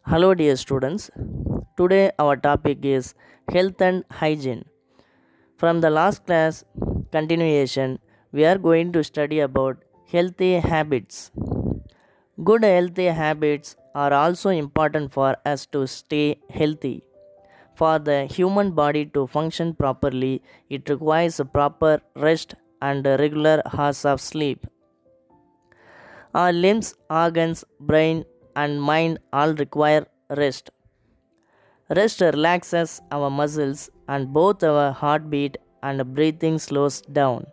Hello, dear students. Today, our topic is health and hygiene. From the last class continuation, we are going to study about healthy habits. Good healthy habits are also important for us to stay healthy. For the human body to function properly, it requires a proper rest and a regular hours of sleep. Our limbs, organs, brain, and mind all require rest. Rest relaxes our muscles and both our heartbeat and breathing slows down.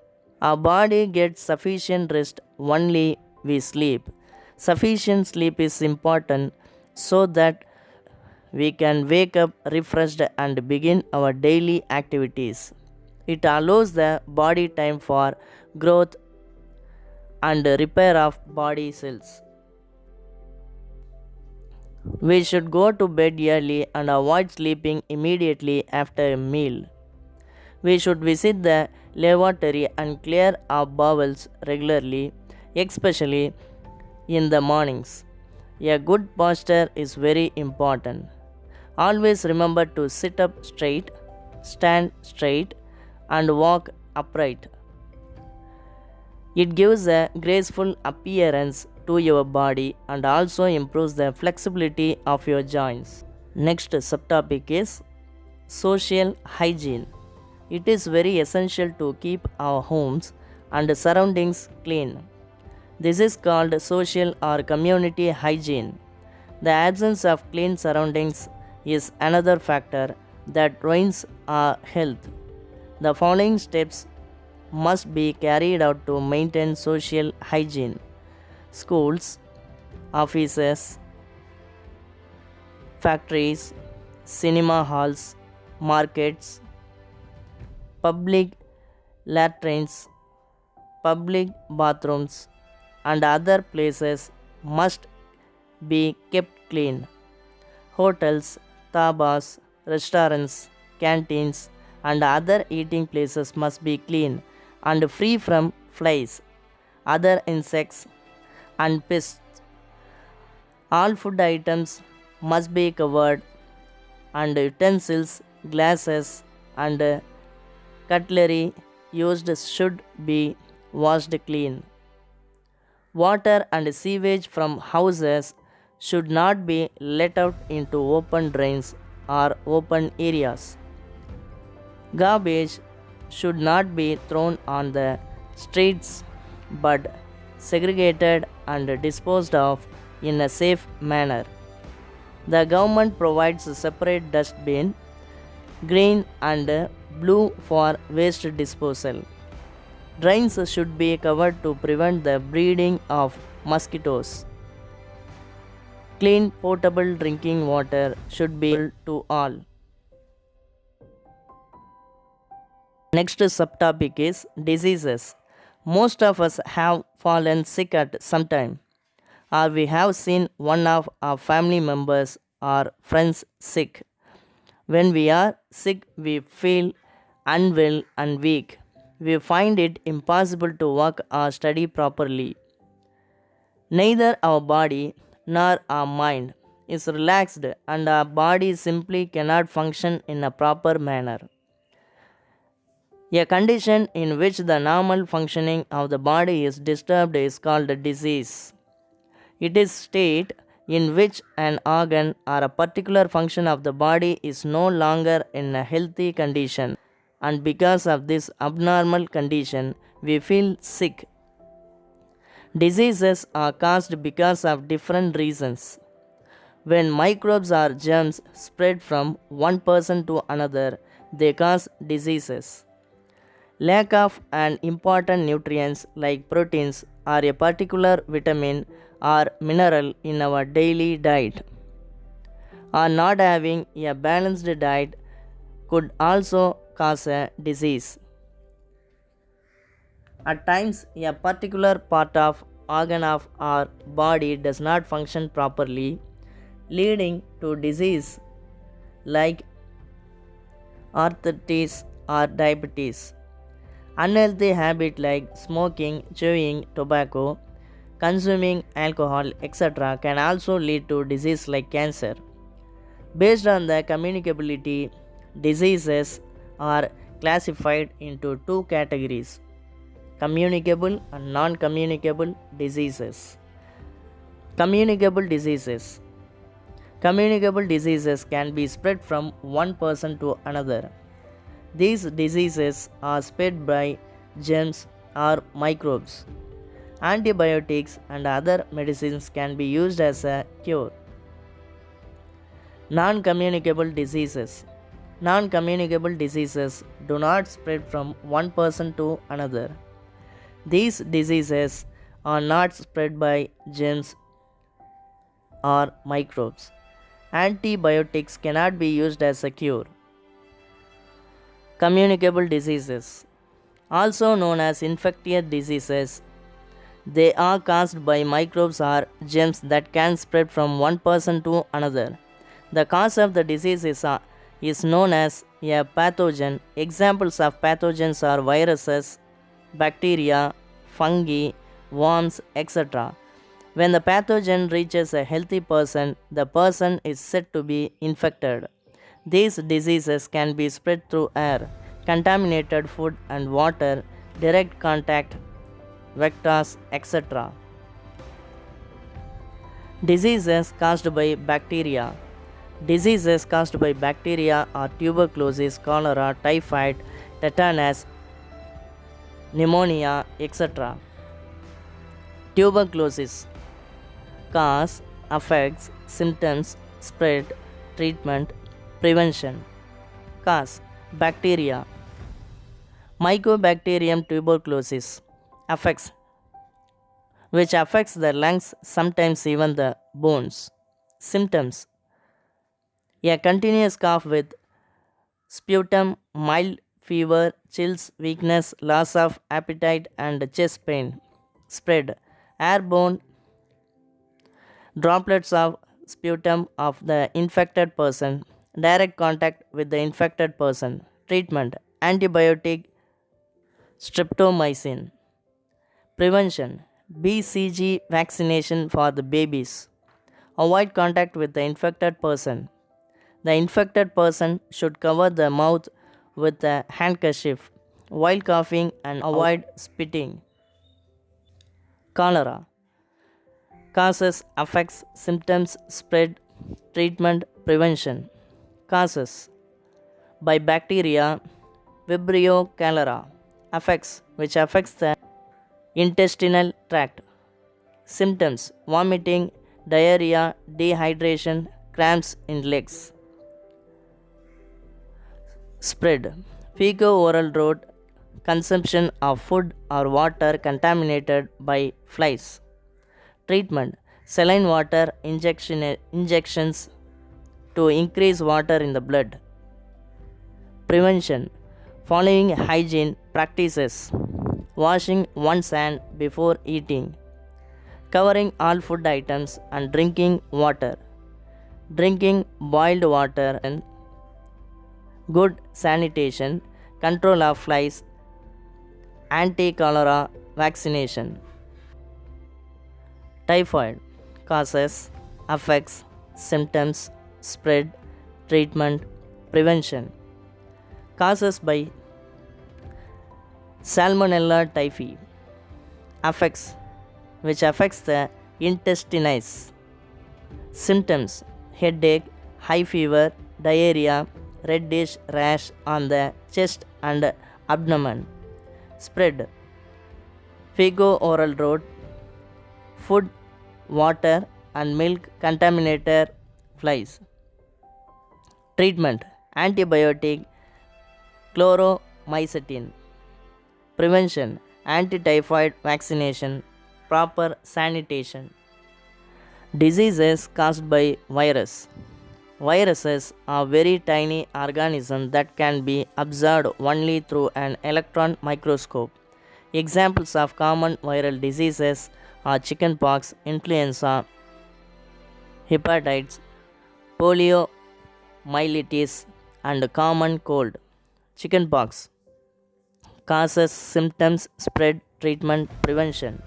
Our body gets sufficient rest only we sleep. Sufficient sleep is important so that we can wake up refreshed and begin our daily activities. It allows the body time for growth and repair of body cells. We should go to bed early and avoid sleeping immediately after a meal. We should visit the lavatory and clear our bowels regularly, especially in the mornings. A good posture is very important. Always remember to sit up straight, stand straight, and walk upright. It gives a graceful appearance to your body and also improves the flexibility of your joints. Next subtopic is social hygiene. It is very essential to keep our homes and surroundings clean. This is called social or community hygiene. The absence of clean surroundings is another factor that ruins our health. The following steps must be carried out to maintain social hygiene. Schools, offices, factories, cinema halls, markets, public latrines, public bathrooms, and other places must be kept clean. Hotels, dhabas, restaurants, canteens, and other eating places must be clean and free from flies, other insects, and pests. All food items must be covered, and utensils, glasses, and cutlery used should be washed clean. Water and sewage from houses should not be let out into open drains or open areas. Garbage should not be thrown on the streets but segregated and disposed of in a safe manner. The government provides a separate dustbin, green and blue for waste disposal. Drains should be covered to prevent the breeding of mosquitoes. Clean potable drinking water should be available to all. Next subtopic is diseases. Most of us have fallen sick at some time, or we have seen one of our family members or friends sick. When we are sick, we feel unwell and weak. We find it impossible to work or study properly. Neither our body nor our mind is relaxed, and our body simply cannot function in a proper manner. A condition in which the normal functioning of the body is disturbed is called a disease. It is state in which an organ or a particular function of the body is no longer in a healthy condition, and because of this abnormal condition we feel sick. Diseases are caused because of different reasons. When microbes or germs spread from one person to another, they cause diseases. Lack of an important nutrients like proteins or a particular vitamin or mineral in our daily diet, or not having a balanced diet could also cause a disease. At times, a particular part of organ of our body does not function properly, leading to disease like arthritis or diabetes. Unhealthy habit like smoking, chewing tobacco, consuming alcohol, etc., can also lead to disease like cancer. Based on the communicability, diseases are classified into two categories: communicable and non communicable diseases. Communicable diseases. Communicable diseases can be spread from one person to another. These diseases are spread by germs or microbes. Antibiotics and other medicines can be used as a cure. Non communicable diseases. Non communicable diseases do not spread from one person to another. These diseases are not spread by germs or microbes. Antibiotics cannot be used as a cure. Communicable diseases, also known as infectious diseases, they are caused by microbes or germs that can spread from one person to another. The cause of the disease is known as a pathogen. Examples of pathogens are viruses, bacteria, fungi, worms, etc. When the pathogen reaches a healthy person, the person is said to be infected. These diseases can be spread through air, contaminated food and water, direct contact, vectors, etc. Diseases caused by bacteria. Diseases caused by bacteria are tuberculosis, cholera, typhoid, tetanus, pneumonia, etc. Tuberculosis. Cause, effects, symptoms, spread, treatment, prevention. Cause: bacteria. Mycobacterium tuberculosis affects which affects the lungs, sometimes even the bones. Symptoms: a continuous cough with sputum, mild fever, chills, weakness, loss of appetite, and chest pain. Spread: airborne droplets of sputum of the infected person, direct contact with the infected person. Treatment: antibiotic, streptomycin. Prevention: BCG vaccination for the babies. Avoid contact with the infected person. The infected person should cover the mouth with a handkerchief while coughing and avoid spitting. Cholera. Causes, effects, symptoms, spread, treatment, prevention. Causes: by bacteria, Vibrio cholera. Effects, which affects the intestinal tract. Symptoms: vomiting, diarrhea, dehydration, cramps in legs. Spread: fecal-oral route, consumption of food or water contaminated by flies. Treatment: saline water injections to increase water in the blood. Prevention: following hygiene practices, washing one's hand before eating, covering all food items and drinking water, drinking boiled water, and good sanitation, control of flies, anti-cholera vaccination. Typhoid. Causes, effects, symptoms, spread, treatment, prevention. Causes by Salmonella typhi. Effects, which affects the intestines. Symptoms: headache, high fever, diarrhea, reddish rash on the chest and abdomen. Spread: fecal-oral route, food, water, and milk contaminated flies. Treatment: antibiotic, chloromycetin. Prevention: anti-typhoid vaccination, proper sanitation. Diseases caused by virus. Viruses are very tiny organisms that can be observed only through an electron microscope. Examples of common viral diseases are chickenpox, influenza, hepatitis, poliomyelitis, and common cold. Chickenpox. Causes, symptoms, spread, treatment, prevention.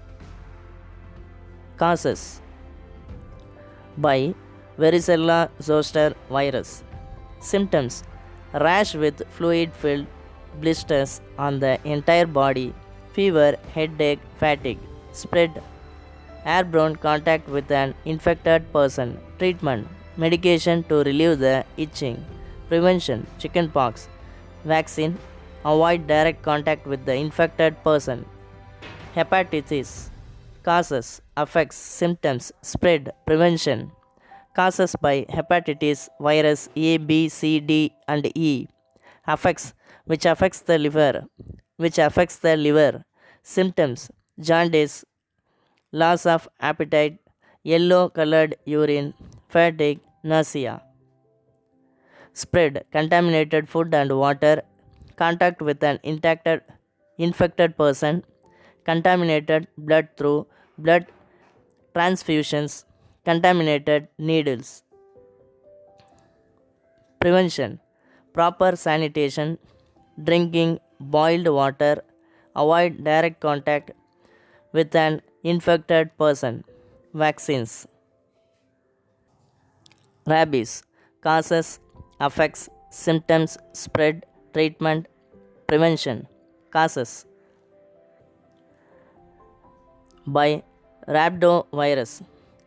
Causes by varicella zoster virus. Symptoms rash with fluid filled blisters on the entire body, fever, headache, fatigue. Spread airborne contact with an infected person. Treatment medication to relieve the itching. Prevention chickenpox. Vaccine avoid direct contact with the infected person. Hepatitis causes, effects, symptoms, spread, prevention. Causes by hepatitis virus A, B, C, D, and E. Affects which affects the liver. Symptoms jaundice, loss of appetite, yellow colored urine, fatigue, nausea. Spread contaminated food and water, contact with an infected person, contaminated blood through blood transfusions, contaminated needles. Prevention proper sanitation, drinking boiled water, avoid direct contact with an infected person. Vaccines rabies causes, affects, symptoms, spread, treatment, prevention. Causes by rhabdovirus.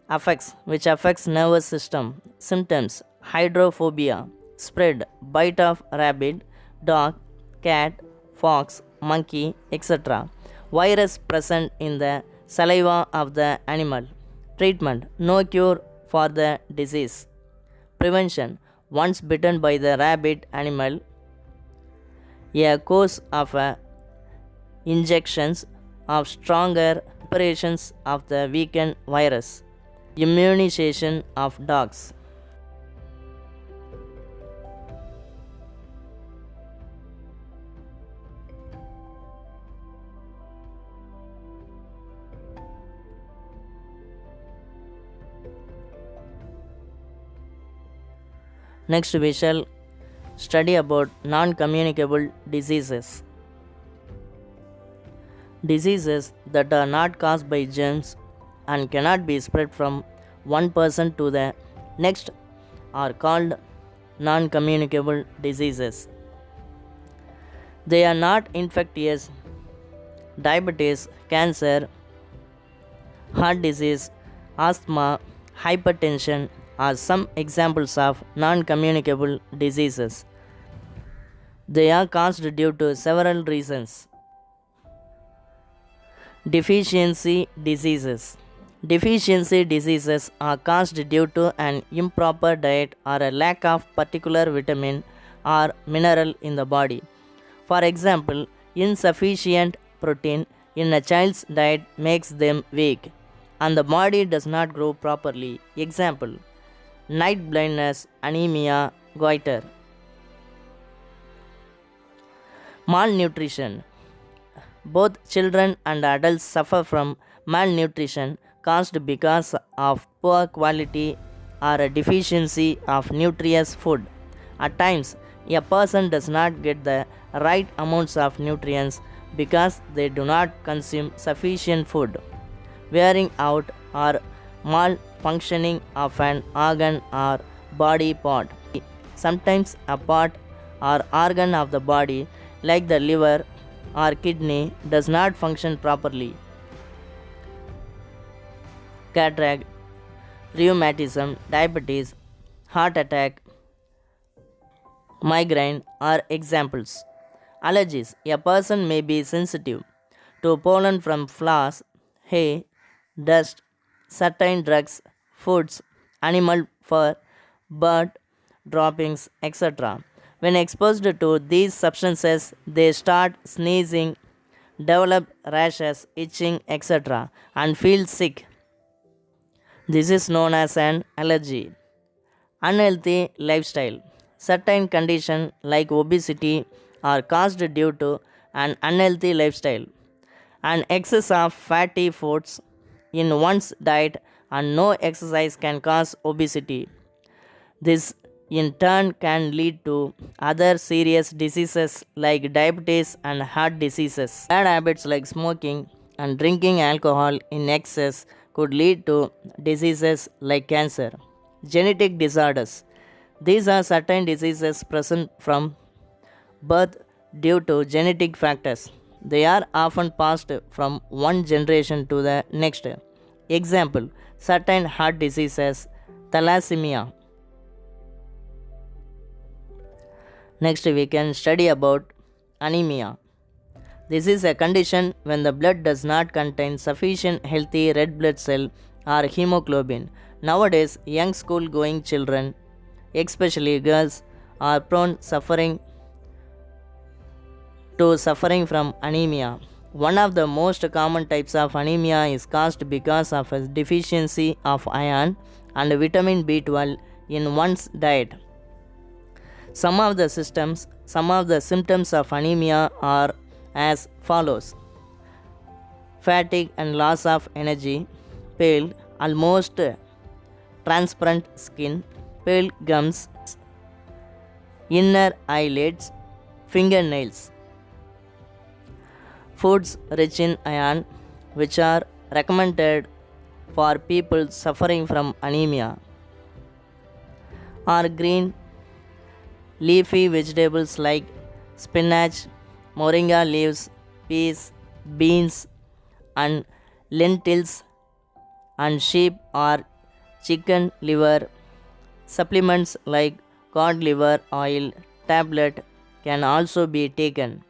Affects which affects nervous system. Symptoms hydrophobia. Spread bite of rabbit, dog, cat, fox, monkey, etc. Virus present in the saliva of the animal. Treatment no cure for the disease. Prevention once bitten by the rabbit animal, a course of injections of stronger preparations of the weakened virus. Immunization of dogs. Next we shall study about non-communicable diseases. Diseases that are not caused by germs and cannot be spread from one person to the next are called non-communicable diseases. They are not infectious. Diabetes, cancer, heart disease, asthma, hypertension are some examples of non-communicable diseases. They are caused due to several reasons. Deficiency diseases. Deficiency diseases are caused due to an improper diet or a lack of particular vitamin or mineral in the body. For example, insufficient protein in a child's diet makes them weak and the body does not grow properly. Example, night blindness, anemia, goiter. Malnutrition. Both children and adults suffer from malnutrition caused because of poor quality or a deficiency of nutritious food. At times, a person does not get the right amounts of nutrients because they do not consume sufficient food. Wearing out or malfunctioning of an organ or body part. Sometimes a part or organ of the body, like the liver or kidney, does not function properly. Cataract, rheumatism, diabetes, heart attack, migraine are examples. Allergies. A person may be sensitive to pollen from flowers, hay, dust, certain drugs, foods, animal fur, bird droppings, etc. When exposed to these substances, they start sneezing, develop rashes, itching, etc., and feel sick. This is known as an allergy. Unhealthy lifestyle. Certain conditions like obesity are caused due to an unhealthy lifestyle. An excess of fatty foods in one's diet and no exercise can cause obesity. This in turn can lead to other serious diseases like diabetes and heart diseases. Bad habits like smoking and drinking alcohol in excess could lead to diseases like cancer. Genetic disorders. These are certain diseases present from birth due to genetic factors. They are often passed from one generation to the next. Example: certain heart diseases, thalassemia. Next, we can study about anemia. This is a condition when the blood does not contain sufficient healthy red blood cell or hemoglobin. Nowadays, young school going children, especially girls, are suffering from anemia. One of the most common types of anemia is caused because of a deficiency of iron and vitamin B12 in one's diet. Some of the symptoms of anemia are as follows: fatigue and loss of energy, pale, almost transparent skin, pale gums, inner eyelids, fingernails. Foods rich in iron, which are recommended for people suffering from anemia, are green leafy vegetables like spinach, moringa leaves, peas, beans, and lentils, and sheep or chicken liver. Supplements like cod liver oil tablet can also be taken.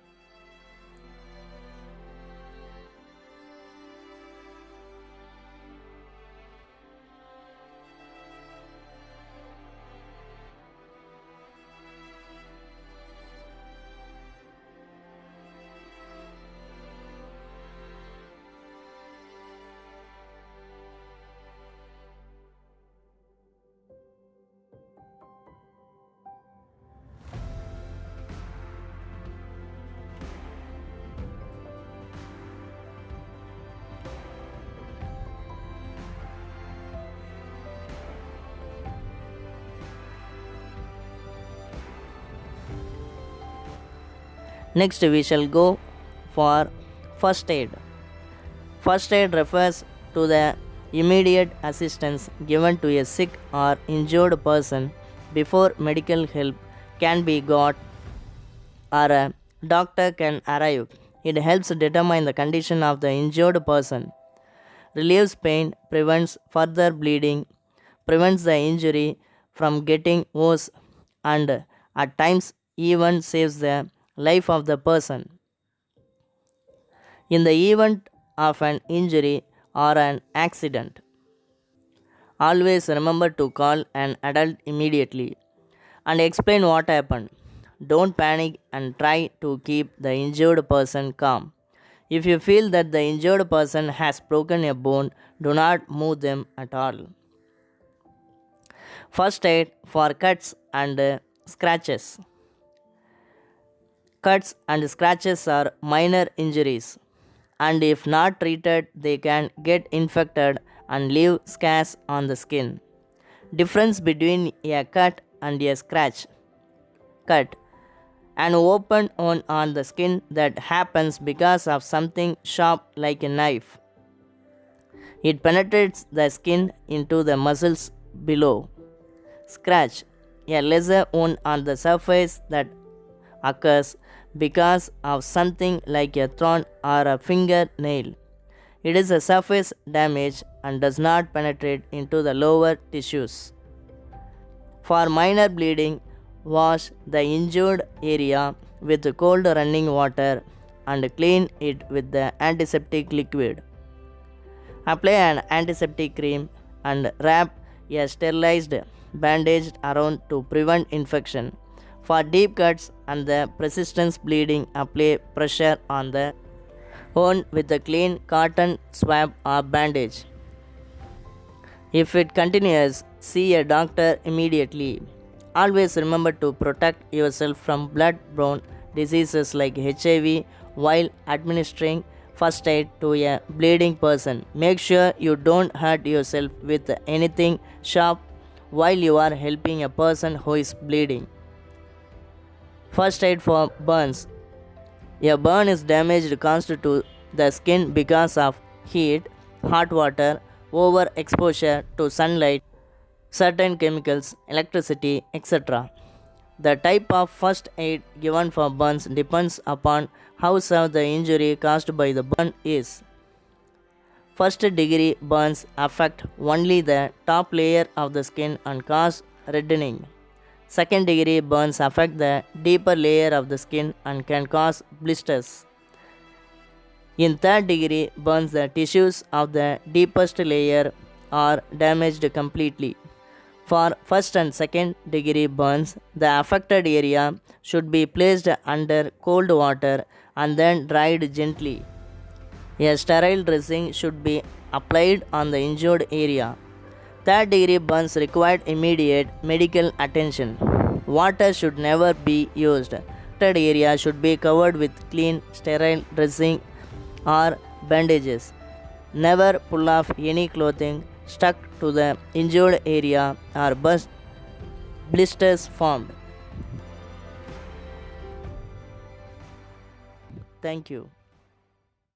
Next, we shall go for first aid. First aid refers to the immediate assistance given to a sick or injured person before medical help can be got or a doctor can arrive. It helps determine the condition of the injured person, relieves pain, prevents further bleeding, prevents the injury from getting worse, and at times even saves the life of the person. In the event of an injury or an accident, always remember to call an adult immediately and explain what happened. Don't panic and try to keep the injured person calm. If you feel that the injured person has broken a bone, do not move them at all. First aid for cuts and scratches. Cuts and scratches are minor injuries, and if not treated, they can get infected and leave scars on the skin. Difference between a cut and a scratch. Cut: an open wound on the skin that happens because of something sharp like a knife. It penetrates the skin into the muscles below. Scratch: a lesser wound on the surface that occurs because of something like a thorn or a fingernail. It is a surface damage and does not penetrate into the lower tissues. For minor bleeding, wash the injured area with cold running water and clean it with the antiseptic liquid. Apply an antiseptic cream and wrap a sterilized bandage around to prevent infection. For deep cuts and the persistent bleeding, apply pressure on the wound with a clean cotton swab or bandage. If it continues, see a doctor immediately. Always remember to protect yourself from blood-borne diseases like HIV while administering first aid to a bleeding person. Make sure you don't hurt yourself with anything sharp while you are helping a person who is bleeding. First aid for burns. A burn is damage caused to the skin because of heat, hot water, overexposure to sunlight, certain chemicals, electricity, etc. The type of first aid given for burns depends upon how severe the injury caused by the burn is. First degree burns affect only the top layer of the skin and cause reddening. Second degree burns affect the deeper layer of the skin and can cause blisters. In third degree burns, the tissues of the deepest layer are damaged completely. For first and second degree burns, the affected area should be placed under cold water and then dried gently. A sterile dressing should be applied on the injured area. Third degree burns require immediate medical attention. Water should never be used. Affected area should be covered with clean, sterile dressing or bandages. Never pull off any clothing stuck to the injured area or blisters formed. Thank you.